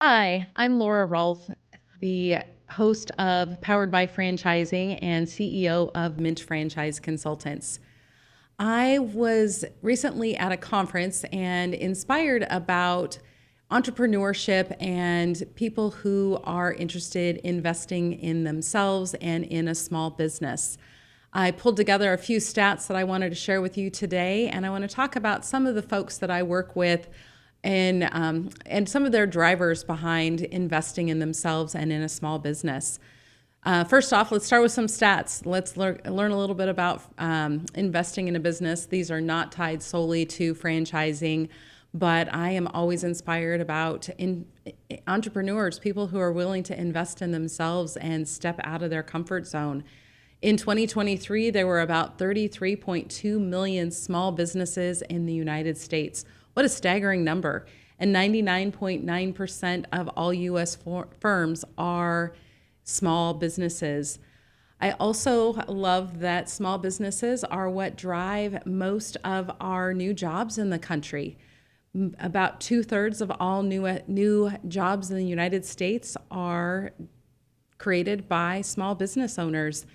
Hi, I'm Laura Rolfe, the host of Powered by Franchising and CEO of Mint Franchise Consultants. I was recently at a conference and inspired about entrepreneurship and people who are interested in investing in themselves and in a small business. I pulled together a few stats that I wanted to share with you today, and I want to talk about some of the folks that I work with and some of their drivers behind investing in themselves and in a small business. First off, let's start with some stats. Let's learn a little bit about investing in a business. These are not tied solely to franchising, but I am always inspired about entrepreneurs, people who are willing to invest in themselves and step out of their comfort zone. In 2023, there were about 33.2 million small businesses in the United States. What a staggering number. And 99.9% of all U.S. firms are small businesses. I also love that small businesses are what drive most of our new jobs in the country. About 2/3 of all new jobs in the United States are created by small business owners.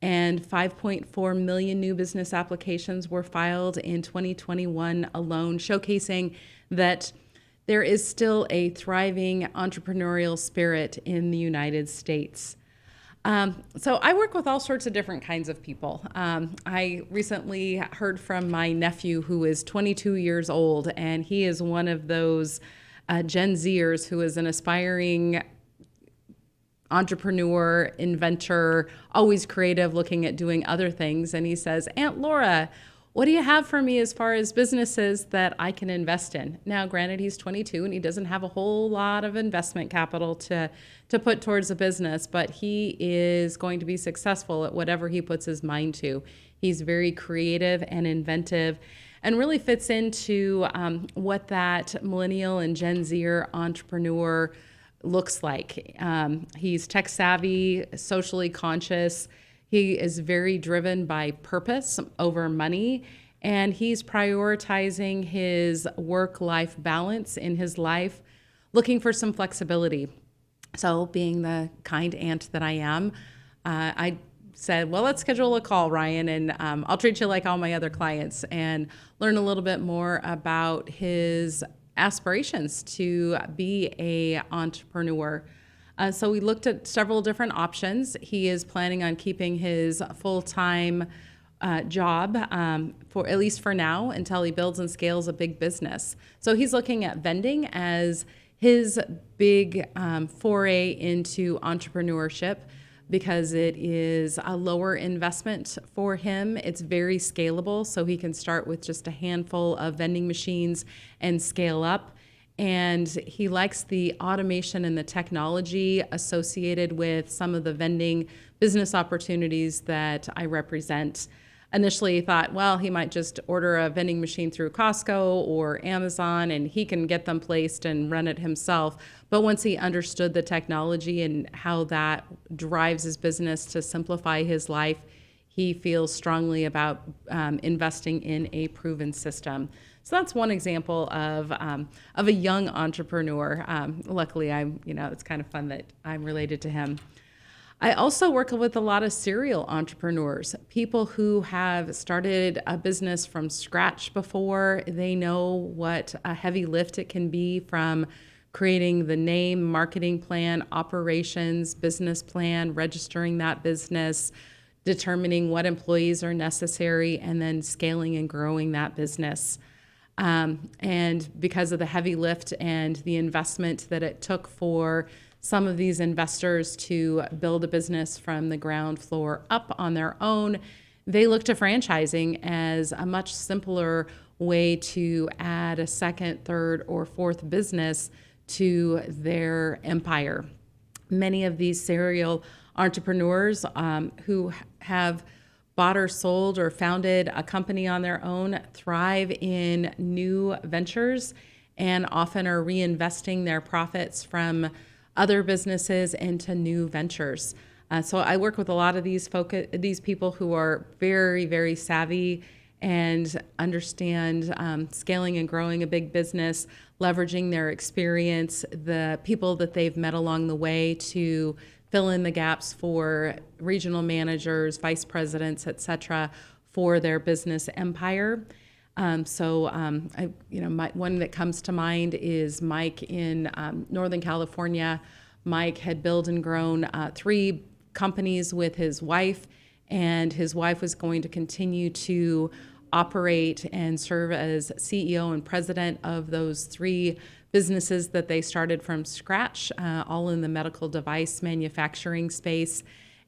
And 5.4 million new business applications were filed in 2021 alone, showcasing that there is still a thriving entrepreneurial spirit in the United States. So I work with all sorts of different kinds of people. I recently heard from my nephew who is 22 years old, and he is one of those Gen Zers who is an aspiring entrepreneur, inventor, always creative, looking at doing other things. And he says, Aunt Laura, what do you have for me as far as businesses that I can invest in? Now, granted, he's 22 and he doesn't have a whole lot of investment capital to put towards a business, but he is going to be successful at whatever he puts his mind to. He's very creative and inventive and really fits into what that millennial and Gen Z entrepreneur looks like. He's tech savvy, socially conscious. He is very driven by purpose over money, and he's prioritizing his work-life balance in his life, looking for some flexibility. So being the kind aunt that I am, I said, well, let's schedule a call, Ryan, and I'll treat you like all my other clients and learn a little bit more about his aspirations to be a entrepreneur. So we looked at several different options. He is planning on keeping his full-time job for at least for now until he builds and scales a big business. So he's looking at vending as his big foray into entrepreneurship because it is a lower investment for him. It's very scalable, so he can start with just a handful of vending machines and scale up. And he likes the automation and the technology associated with some of the vending business opportunities that I represent. Initially, he thought, well, he might just order a vending machine through Costco or Amazon and he can get them placed and run it himself. But once he understood the technology and how that drives his business to simplify his life, he feels strongly about investing in a proven system. So that's one example of a young entrepreneur. Luckily, it's kind of fun that I'm related to him. I also work with a lot of serial entrepreneurs, people who have started a business from scratch before. They know what a heavy lift it can be from creating the name, marketing plan, operations, business plan, registering that business, determining what employees are necessary, and then scaling and growing that business. And because of the heavy lift and the investment that it took for some of these investors to build a business from the ground floor up on their own, they look to franchising as a much simpler way to add a second, third, or fourth business to their empire. Many of these serial entrepreneurs who have bought or sold or founded a company on their own thrive in new ventures and often are reinvesting their profits from other businesses into new ventures. So I work with a lot of these people who are very, very savvy and understand scaling and growing a big business, leveraging their experience, the people that they've met along the way to fill in the gaps for regional managers, vice presidents, et cetera, for their business empire. One that comes to mind is Mike in Northern California. Mike had built and grown 3 companies with his wife, and his wife was going to continue to operate and serve as CEO and president of those 3 businesses that they started from scratch, all in the medical device manufacturing space.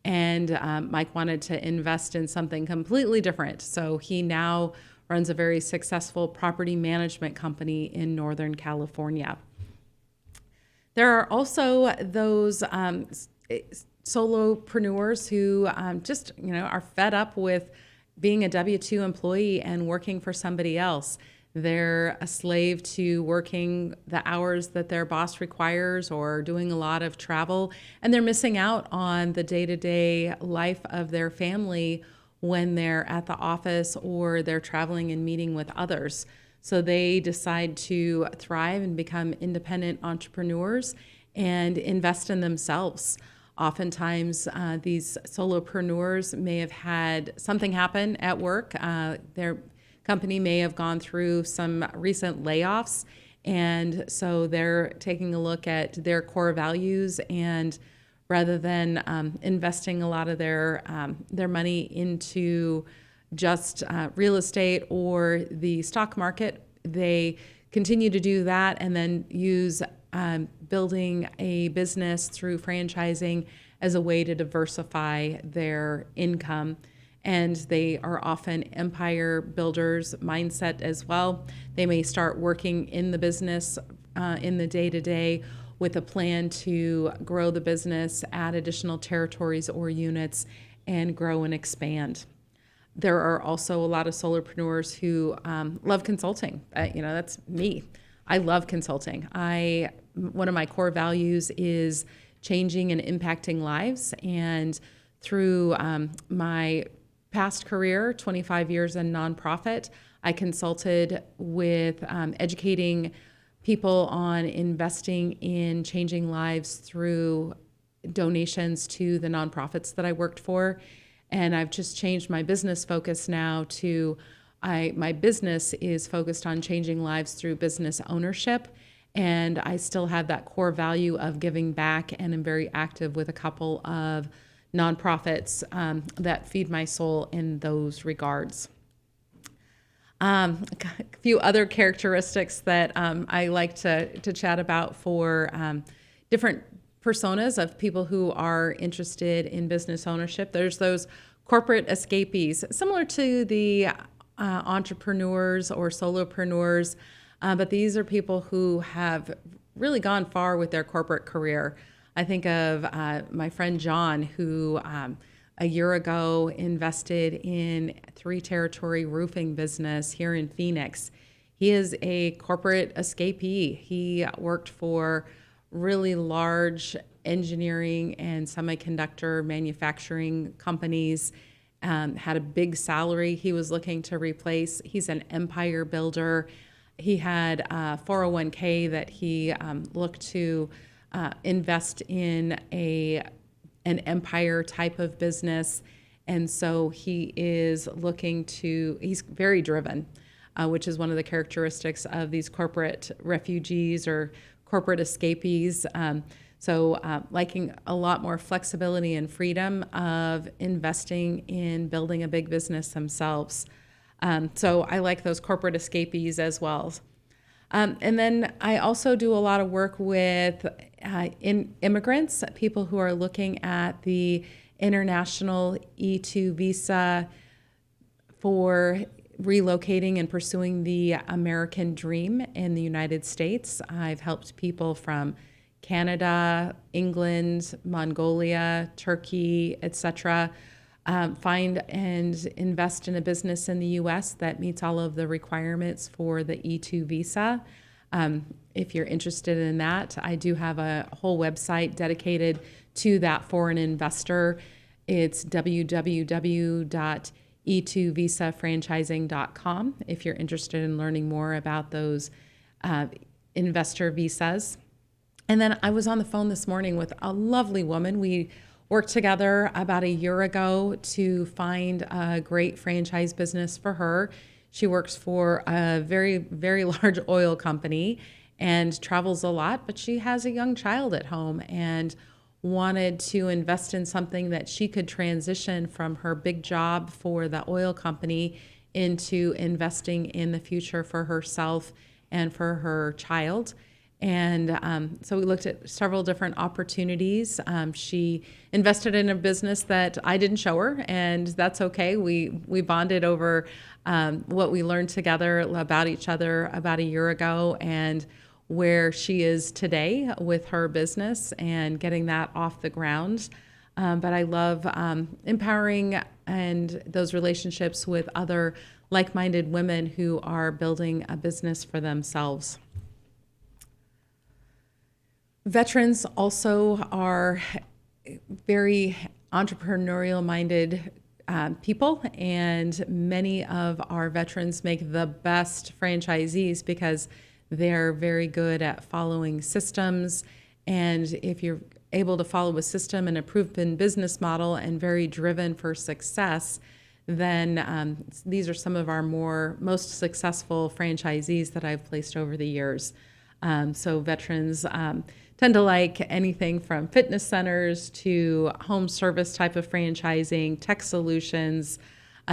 And Mike wanted to invest in something completely different. So he now runs a very successful property management company in Northern California. There are also those solopreneurs who are fed up with being a W-2 employee and working for somebody else. They're a slave to working the hours that their boss requires or doing a lot of travel, and they're missing out on the day-to-day life of their family when they're at the office or they're traveling and meeting with others. So they decide to thrive and become independent entrepreneurs and invest in themselves. Oftentimes, these solopreneurs may have had something happen at work. Their company may have gone through some recent layoffs, and so they're taking a look at their core values, and rather than investing a lot of their money into just real estate or the stock market, they continue to do that and then use building a business through franchising as a way to diversify their income. And they are often empire builders mindset as well. They may start working in the business in the day-to-day with a plan to grow the business, add additional territories or units, and grow and expand. There are also a lot of solopreneurs who love consulting. That's me. I love consulting. One of my core values is changing and impacting lives. And through my past career, 25 years in nonprofit, I consulted with educating people on investing in changing lives through donations to the nonprofits that I worked for. And I've just changed my business focus now to my business is focused on changing lives through business ownership. And I still have that core value of giving back, and I'm very active with a couple of nonprofits that feed my soul in those regards. A few other characteristics that I like to chat about for different personas of people who are interested in business ownership. There's those corporate escapees, similar to the entrepreneurs or solopreneurs, but these are people who have really gone far with their corporate career. I think of my friend John, who a year ago invested in 3-territory roofing business here in Phoenix. He is a corporate escapee. He worked for really large engineering and semiconductor manufacturing companies, had a big salary he was looking to replace. He's an empire builder. He had a 401k that he looked to invest in an empire type of business. And so he's very driven, which is one of the characteristics of these corporate refugees or corporate escapees. Liking a lot more flexibility and freedom of investing in building a big business themselves. So I like those corporate escapees as well. And then I also do a lot of work with immigrants, people who are looking at the international E2 visa for relocating and pursuing the American dream in the United States. I've helped people from Canada, England, Mongolia, Turkey, etc., find and invest in a business in the U.S. that meets all of the requirements for the E2 visa. If you're interested in that, I do have a whole website dedicated to that for an investor. It's www.e2visa.com. e2visafranchising.com if you're interested in learning more about those investor visas. And then I was on the phone this morning with a lovely woman. We worked together about a year ago to find a great franchise business for her. She works for a very, very large oil company and travels a lot, but she has a young child at home and wanted to invest in something that she could transition from her big job for the oil company into investing in the future for herself and for her child. And so we looked at several different opportunities. She invested in a business that I didn't show her, and that's okay. We bonded over what we learned together about each other about a year ago, and where she is today with her business and getting that off the ground. But I love empowering and those relationships with other like-minded women who are building a business for themselves. Veterans also are very entrepreneurial-minded people, and many of our veterans make the best franchisees because they're very good at following systems. And if you're able to follow a system and a proven business model and very driven for success, then these are some of our most successful franchisees that I've placed over the years. So veterans tend to like anything from fitness centers to home service type of franchising, tech solutions.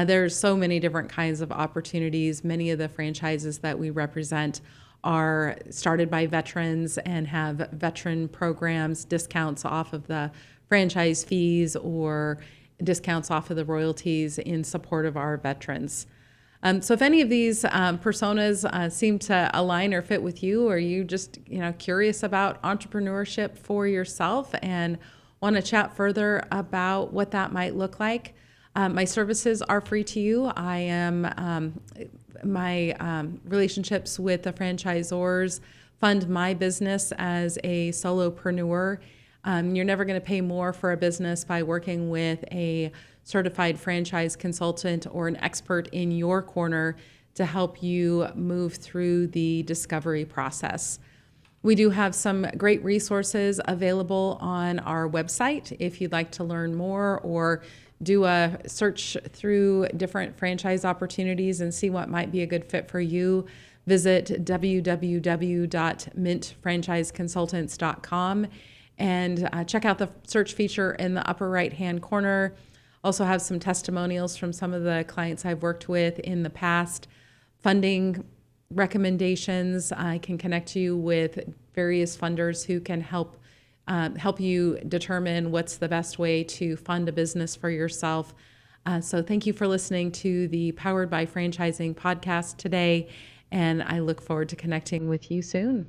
There's so many different kinds of opportunities. Many of the franchises that we represent are started by veterans and have veteran programs, discounts off of the franchise fees or discounts off of the royalties in support of our veterans. So if any of these personas seem to align or fit with you, or you just curious about entrepreneurship for yourself and want to chat further about what that might look like, my services are free to you. I am my relationships with the franchisors fund my business as a solopreneur. You're never going to pay more for a business by working with a certified franchise consultant or an expert in your corner to help you move through the discovery process. We do have some great resources available on our website if you'd like to learn more or do a search through different franchise opportunities and see what might be a good fit for you. Visit www.mintfranchiseconsultants.com and check out the search feature in the upper right-hand corner. Also have some testimonials from some of the clients I've worked with in the past. Funding recommendations. I can connect you with various funders who can help you determine what's the best way to fund a business for yourself. So thank you for listening to the Powered by Franchising podcast today, and I look forward to connecting with you soon.